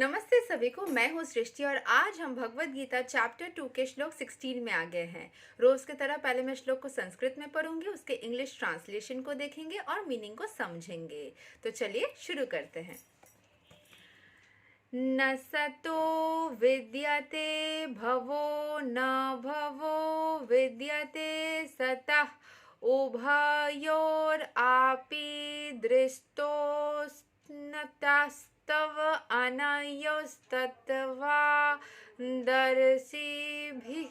नमस्ते सभी को। मैं हूँ सृष्टि और आज हम भगवत गीता चैप्टर 2 के श्लोक 16 में आ गए हैं। रोज की तरह पहले मैं श्लोक को संस्कृत में पढ़ूंगी, उसके इंग्लिश ट्रांसलेशन को देखेंगे और मीनिंग को समझेंगे। तो चलिए शुरू करते हैं। न सतो विद्यते भवो न भवो विद्यते सतः उभयोरापि दृष्टोऽस्नतस्तव अनयोस्तत्वा दर्शिभिः।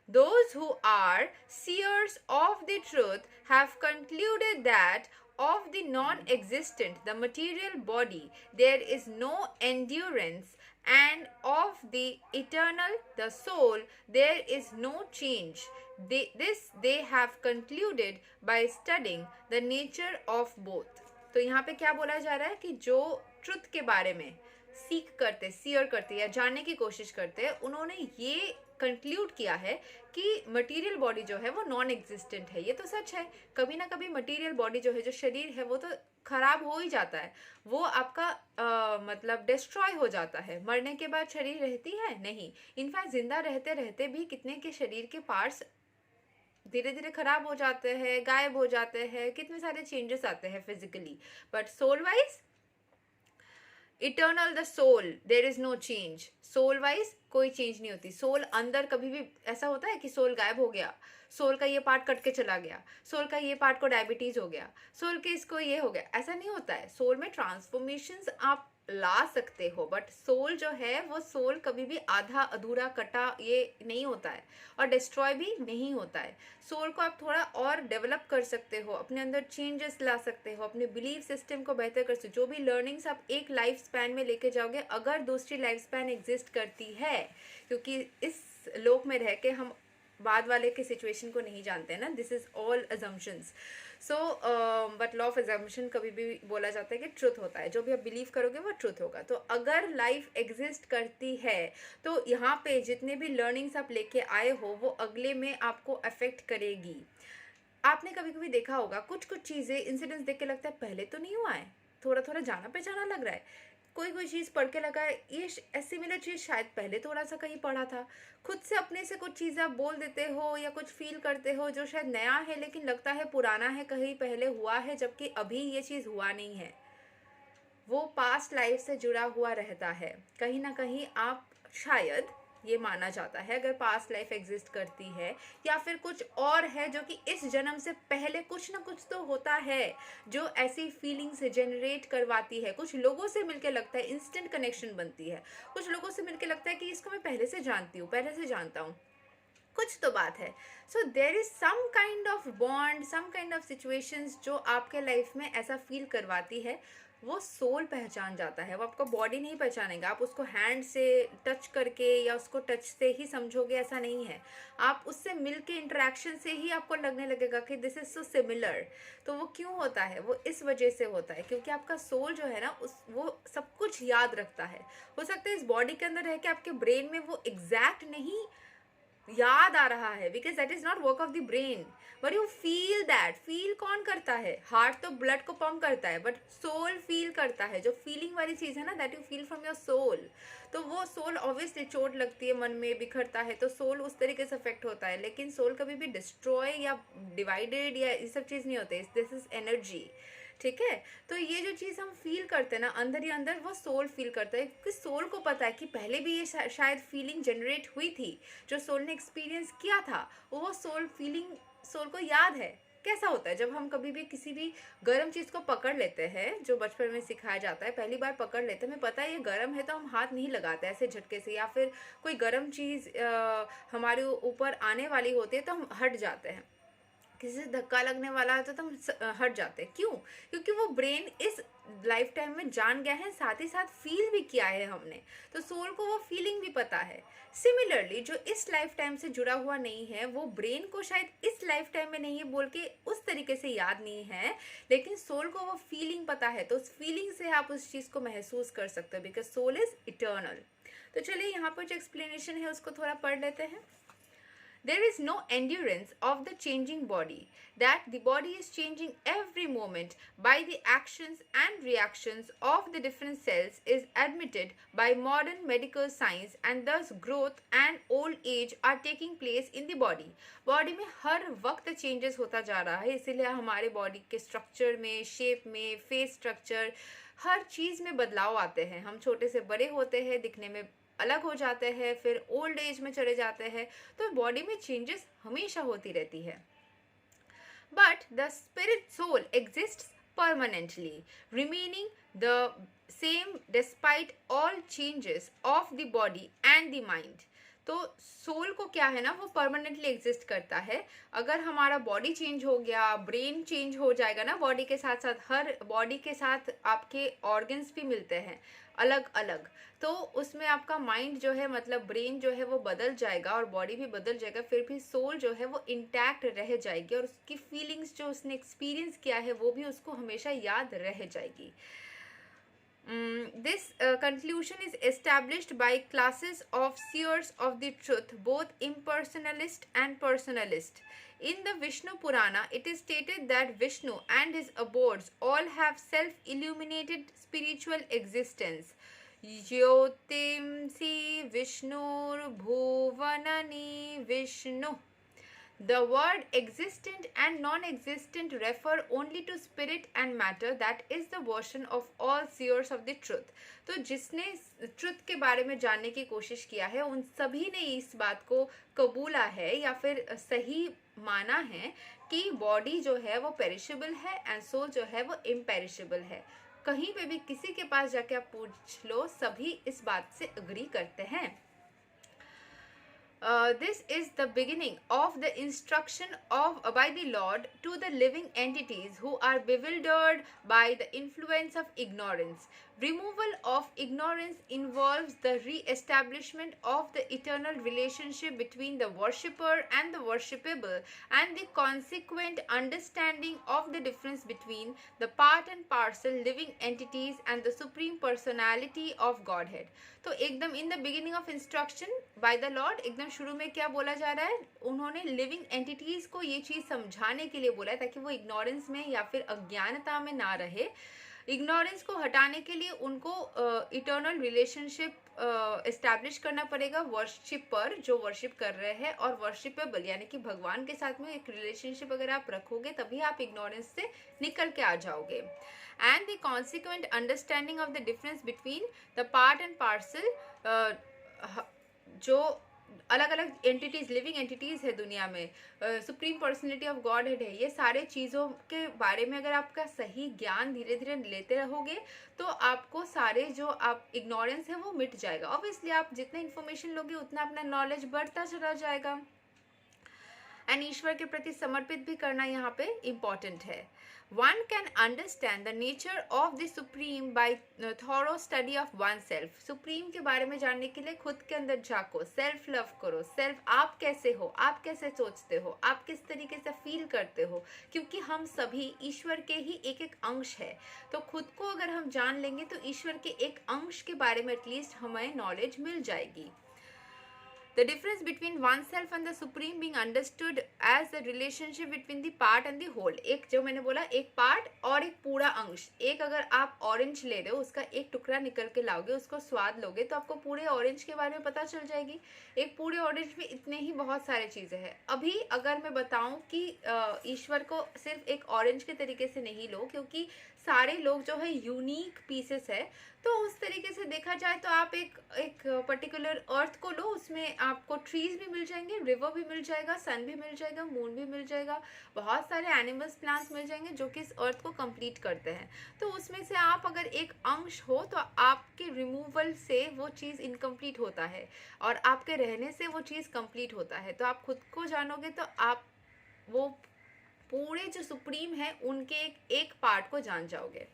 Those who are seers of the truth have concluded that of the non existent, the material body, there is no endurance, and of the eternal, the soul, there is no change. This they have concluded by studying the nature of both. तो यहाँ पे क्या बोला जा रहा है कि जो ट्रुथ के बारे में सीयर करते या जानने की कोशिश करते हैं, उन्होंने ये कंक्लूड किया है कि मटेरियल बॉडी जो है वो नॉन एग्जिस्टेंट है। ये तो सच है, कभी ना कभी मटेरियल बॉडी जो है, जो शरीर है, वो तो खराब हो ही जाता है। वो आपका मतलब डिस्ट्रॉय हो जाता है। मरने के बाद शरीर रहती है नहीं। इनफैक्ट जिंदा रहते रहते भी कितने के शरीर के पार्ट्स धीरे धीरे खराब हो जाते हैं, गायब हो जाते हैं, कितने सारे चेंजेस आते हैं physically. But soul wise eternal the soul, there is no change. Soul wise कोई चेंज नहीं होती। सोल अंदर कभी भी ऐसा होता है कि सोल गायब हो गया, सोल का ये पार्ट कट के चला गया, सोल का ये पार्ट को डायबिटीज हो गया, सोल के इसको ये हो गया, ऐसा नहीं होता है। सोल में ट्रांसफॉर्मेशंस आप ला सकते हो, बट सोल जो है वो सोल कभी भी आधा अधूरा कटा ये नहीं होता है और डिस्ट्रॉय भी नहीं होता है। सोल को आप थोड़ा और डेवलप कर सकते हो, अपने अंदर चेंजेस ला सकते हो, अपने बिलीफ सिस्टम को बेहतर कर सकते हो। जो भी लर्निंग्स आप एक लाइफ स्पैन में लेके जाओगे, अगर दूसरी लाइफ स्पैन एग्जिस्ट करती है, क्योंकि इस लोक में रह के हम बाद वाले के सिचुएशन को नहीं जानते हैं ना, this is all assumptions. So but law of assumption कभी भी बोला जाता है कि ट्रुथ होता है। जो भी आप बिलीव करोगे वो ट्रुथ होगा। तो अगर लाइफ एग्जिस्ट करती है तो यहाँ पे जितने भी लर्निंग्स आप लेके आए हो वो अगले में आपको अफेक्ट करेगी। आपने कभी कभी देखा होगा कुछ कुछ चीज़ें, इंसिडेंट्स देख के लगता है पहले तो नहीं हुआ है, थोड़ा थोड़ा जाना पहचाना लग रहा है। कोई कोई चीज़ पढ़ के लगा है ये सिमिलर चीज़ शायद पहले थोड़ा सा कहीं पढ़ा था। खुद से अपने से कुछ चीज़ आप बोल देते हो या कुछ फील करते हो जो शायद नया है लेकिन लगता है पुराना है, कहीं पहले हुआ है, जबकि अभी ये चीज़ हुआ नहीं है। वो पास्ट लाइफ से जुड़ा हुआ रहता है। कहीं ना कहीं आप शायद ये माना जाता है अगर पास्ट लाइफ एग्जिस्ट करती है या फिर कुछ और है जो कि इस जन्म से पहले कुछ ना कुछ तो होता है जो ऐसी फीलिंग्स जनरेट करवाती है। कुछ लोगों से मिलके लगता है इंस्टेंट कनेक्शन बनती है, कुछ लोगों से मिलके लगता है कि इसको मैं पहले से जानती हूँ, पहले से जानता हूँ, कुछ तो बात है। So there is some kind of bond, some kind of situations जो आपके लाइफ में ऐसा फील करवाती है। वो सोल पहचान जाता है, वो आपका बॉडी नहीं पहचानेगा। आप उसको हैंड से टच करके या उसको टच से ही समझोगे, ऐसा नहीं है। आप उससे मिल के इंटरेक्शन से ही आपको लगने लगेगा कि दिस इज सो सिमिलर। तो वो क्यों होता है? वो इस वजह से होता है क्योंकि आपका सोल जो है ना वो सब कुछ याद रखता है। हो सकता है इस बॉडी के अंदर रह के आपके ब्रेन में वो एग्जैक्ट नहीं याद आ रहा है, because that is not work of the brain, but you feel that. Feel कौन करता है? हार्ट तो ब्लड को पंप करता है, बट सोल फील करता है। जो फीलिंग वाली चीज़ है ना, that you feel from your soul. तो वो सोल ऑब्वियसली चोट लगती है, मन में बिखरता है, तो सोल उस तरीके से अफेक्ट होता है। लेकिन सोल कभी भी डिस्ट्रॉय या डिवाइडेड या ये सब चीज़ नहीं होते। दिस इज एनर्जी, ठीक है। तो ये जो चीज़ हम फील करते हैं ना अंदर ही अंदर, वो सोल फील करता है क्योंकि सोल को पता है कि पहले भी ये शायद फीलिंग जनरेट हुई थी। जो सोल ने एक्सपीरियंस किया था वो सोल फीलिंग सोल को याद है। कैसा होता है जब हम कभी भी किसी भी गर्म चीज़ को पकड़ लेते हैं, जो बचपन में सिखाया जाता है, पहली बार पकड़ लेते हैं, हमें पता है ये गर्म है तो हम हाथ नहीं लगाते ऐसे झटके से, या फिर कोई गर्म चीज़ हमारे ऊपर आने वाली होती है तो हम हट जाते हैं। किसी से धक्का लगने वाला है तो हम हट जाते हैं। क्यों? क्योंकि वो ब्रेन इस लाइफ टाइम में जान गया है, साथ ही साथ फील भी किया है हमने, तो सोल को वो फीलिंग भी पता है। सिमिलरली जो इस लाइफ टाइम से जुड़ा हुआ नहीं है वो ब्रेन को शायद इस लाइफ टाइम में नहीं है बोल के उस तरीके से याद नहीं है, लेकिन सोल को वो फीलिंग पता है। तो उस फीलिंग से आप उस चीज़ को महसूस कर सकते हो, बिकॉज सोल इज इटर्नल। तो चलिए यहाँ पर जो एक्सप्लेनेशन है उसको थोड़ा पढ़ लेते हैं। There is no endurance of the changing body, that the body is changing every moment by the actions and reactions of the different cells is admitted by modern medical science, and thus growth and old age are taking place in the body. Body में हर वक्त changes होता जा रहा है, इसीलिए हमारे body के structure में, शेप में, फेस स्ट्रक्चर, हर चीज़ में बदलाव आते हैं. हम छोटे से बड़े होते हैं, दिखने में अलग हो जाते हैं, फिर ओल्ड एज में चले जाते हैं, तो बॉडी में चेंजेस हमेशा होती रहती है. But the spirit soul exists permanently, remaining the same despite all changes of the body and the mind. तो सोल को क्या है ना, वो परमानेंटली एग्जिस्ट करता है. अगर हमारा बॉडी चेंज हो गया, ब्रेन चेंज हो जाएगा ना बॉडी के साथ साथ, हर बॉडी के साथ आपके ऑर्गन्स भी मिलते हैं अलग अलग, तो उसमें आपका माइंड जो है, मतलब ब्रेन जो है वो बदल जाएगा और बॉडी भी बदल जाएगा, फिर भी सोल जो है वो इंटैक्ट रह जाएगी और उसकी फीलिंग्स जो उसने एक्सपीरियंस किया है वो भी उसको हमेशा याद रह जाएगी. This conclusion is established by classes of seers of the truth, both impersonalist and personalist. In the Vishnu Purana, it is stated that Vishnu and his abodes all have self-illuminated spiritual existence. Jyotimsi Vishnur Bhuvanani Vishnu. The word existent and non-existent refer only to spirit and matter. That is the version of all seers of the truth. तो जिसने truth के बारे में जानने की कोशिश किया है, उन सभी ने इस बात को कबूला है या फिर सही माना है कि बॉडी जो है वो पेरिशेबल है एंड सोल जो है वो इम्पेरिशेबल है. कहीं पे भी किसी के पास जाके आप पूछ लो, सभी इस बात से अग्री करते हैं. This is the beginning of the instruction by the Lord to the living entities who are bewildered by the influence of ignorance. Removal of ignorance involves the re-establishment of the eternal relationship between the worshipper and the worshipable, and the consequent understanding of the difference between the part and parcel living entities and the supreme personality of Godhead. तो एकदम in the beginning of instruction by the Lord, एकदम शुरू में क्या बोला जा रहा है, उन्होंने लिविंग एंटिटीज को ये चीज़ समझाने के लिए बोला है ताकि वो इग्नोरेंस में या फिर अज्ञानता में ना रहे. इग्नोरेंस को हटाने के लिए उनको इटर्नल रिलेशनशिप इस्टेब्लिश करना पड़ेगा वर्शिपर जो वर्शिप कर रहे हैं और वर्शिपेबल यानी कि भगवान के साथ में एक रिलेशनशिप अगर आप रखोगे तभी आप इग्नोरेंस से निकल के आ जाओगे. And the consequent understanding of the difference between the part and parcel, जो अलग अलग एंटिटीज, लिविंग एंटिटीज है दुनिया में, supreme personality of God head है, ये सारे चीज़ों के बारे में अगर आपका सही ज्ञान धीरे धीरे लेते रहोगे तो आपको सारे जो आप इग्नोरेंस है वो मिट जाएगा. ऑब्वियसली आप जितना इन्फॉर्मेशन लोगे उतना अपना नॉलेज बढ़ता चला जाएगा. एंड ईश्वर के प्रति समर्पित भी करना यहाँ पे इम्पॉर्टेंट है. One can understand the nature of the Supreme by thorough study of oneself. Supreme के बारे में जानने के लिए खुद के अंदर झांको, सेल्फ लव करो. सेल्फ आप कैसे हो, आप कैसे सोचते हो, आप किस तरीके से फील करते हो, क्योंकि हम सभी ईश्वर के ही एक एक अंश है. तो खुद को अगर हम जान लेंगे तो ईश्वर के एक अंश के बारे में एटलीस्ट हमें नॉलेज मिल जाएगी. The difference between oneself and the supreme being understood as the relationship between the part and the whole. एक जो मैंने बोला, एक पार्ट और एक पूरा अंश. एक अगर आप ऑरेंज ले रहे हो, उसका एक टुकड़ा निकल के लाओगे, उसको स्वाद लोगे तो आपको पूरे ऑरेंज के बारे में पता चल जाएगी. एक पूरे ऑरेंज में इतने ही बहुत सारे चीज़ें हैं. अभी अगर मैं बताऊं कि ईश्वर को सिर्फ एक ऑरेंज के तरीके से नहीं लो, क्योंकि सारे लोग जो है यूनिक पीसेस है, तो उस तरीके से देखा जाए तो आप एक पर्टिकुलर अर्थ को लो, उसमें आपको ट्रीज भी मिल जाएंगे, रिवर भी मिल जाएगा, सन भी मिल जाएगा, मून भी मिल जाएगा, बहुत सारे एनिमल्स, प्लांट्स मिल जाएंगे जो कि इस अर्थ को कंप्लीट करते हैं. तो उसमें से आप अगर एक अंश हो तो आपके रिमूवल से वो चीज़ इनकम्प्लीट होता है और आपके रहने से वो चीज़ कंप्लीट होता है. तो आप खुद को जानोगे तो आप वो पूरे जो सुप्रीम है उनके एक पार्ट को जान जाओगे.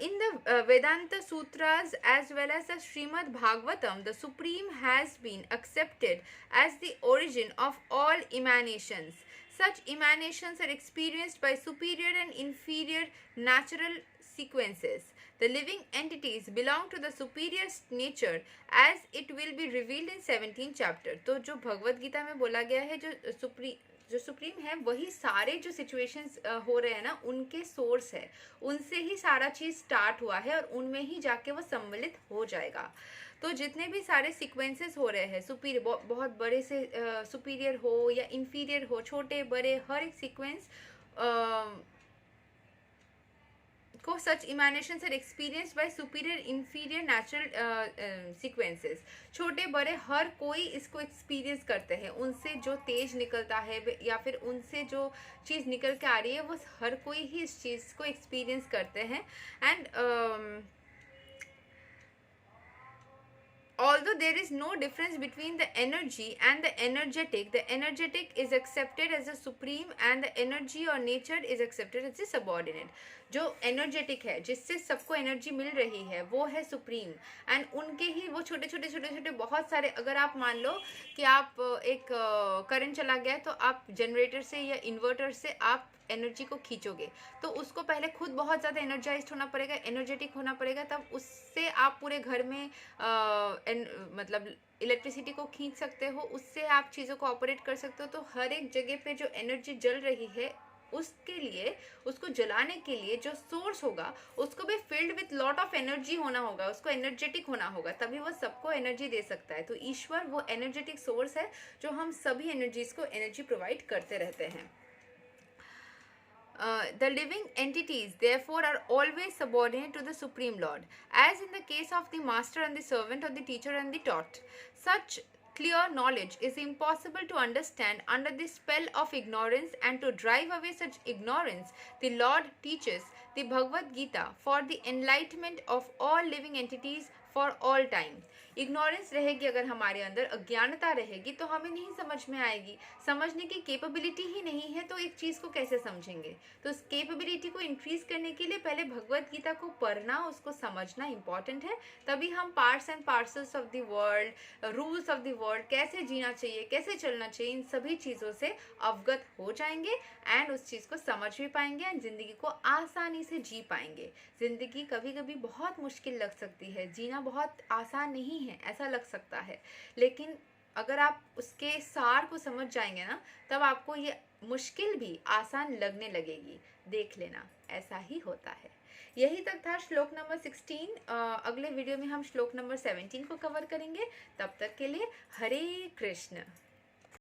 In the Vedanta Sutras as well as the Srimad Bhagavatam, the Supreme has been accepted as the origin of all emanations. Such emanations are experienced by superior and inferior natural sequences. The living entities belong to the superior nature as it will be revealed in 17th chapter. तो जो भगवत गीता में बोला गया है, जो supreme है वही सारे जो सिचुएशंस हो रहे हैं ना, उनके सोर्स है, उनसे ही सारा चीज़ स्टार्ट हुआ है और उनमें ही जाके वो सम्मिलित हो जाएगा. तो जितने भी सारे सीक्वेंसेस हो रहे हैं, सुपीरियर बहुत बड़े से सुपीरियर हो या इंफीरियर हो, छोटे बड़े, हर एक सीक्वेंस को such emanations are experienced by superior inferior natural sequences. छोटे बड़े हर कोई इसको एक्सपीरियंस करते हैं. उनसे जो तेज निकलता है या फिर उनसे जो चीज़ निकल के आ रही है, वो हर कोई ही इस चीज़ को एक्सपीरियंस करते हैं. And although there is no difference between the energy and the energetic is accepted as a supreme and the energy or nature is accepted as a subordinate. जो एनर्जेटिक है, जिससे सबको एनर्जी मिल रही है, वो है सुप्रीम. एंड उनके ही वो छोटे छोटे बहुत सारे, अगर आप मान लो कि आप एक करंट चला गया है, तो आप जनरेटर से या इन्वर्टर से आप एनर्जी को खींचोगे, तो उसको पहले खुद बहुत ज़्यादा एनर्जाइज्ड होना पड़ेगा, एनर्जेटिक होना पड़ेगा, तब उससे आप पूरे घर में मतलब इलेक्ट्रिसिटी को खींच सकते हो, उससे आप चीज़ों को ऑपरेट कर सकते हो. तो हर एक जगह पे जो एनर्जी जल रही है, उसके लिए, उसको जलाने के लिए जो सोर्स होगा, उसको भी filled with lot of energy होना होगा, उसको एनर्जेटिक होना होगा, तभी वो सबको एनर्जी दे सकता है. तो ईश्वर वो एनर्जेटिक सोर्स है जो हम सभी एनर्जीज को एनर्जी प्रोवाइड करते रहते हैं. The living entities therefore are always subordinate to the Supreme Lord, as in the case of the master and the servant, or the teacher and the taught. Such clear knowledge is impossible to understand under the spell of ignorance, and to drive away such ignorance, the Lord teaches the Bhagavad Gita for the enlightenment of all living entities for all time. Ignorance रहेगी अगर हमारे अंदर, अज्ञानता रहेगी, तो हमें नहीं समझ में आएगी. समझने की कैपेबिलिटी ही नहीं है, तो एक चीज़ को कैसे समझेंगे. तो उस कैपेबिलिटी को इंक्रीज करने के लिए पहले भगवत गीता को पढ़ना, उसको समझना इम्पॉर्टेंट है. तभी हम parts and parcels of the world, rules of the world, कैसे जीना चाहिए, कैसे चलना चाहिए, इन सभी चीज़ों से अवगत हो जाएंगे एंड उस चीज़ को समझ भी पाएंगे एंड ज़िंदगी को आसानी से जी पाएंगे. ज़िंदगी कभी कभी बहुत मुश्किल लग सकती है, जीना बहुत आसान नहीं है ऐसा लग सकता है, लेकिन अगर आप उसके सार को समझ जाएंगे ना, तब आपको ये मुश्किल भी आसान लगने लगेगी. देख लेना, ऐसा ही होता है. यही तक था श्लोक नंबर 16. अगले वीडियो में हम श्लोक नंबर 17 को कवर करेंगे. तब तक के लिए हरे कृष्ण.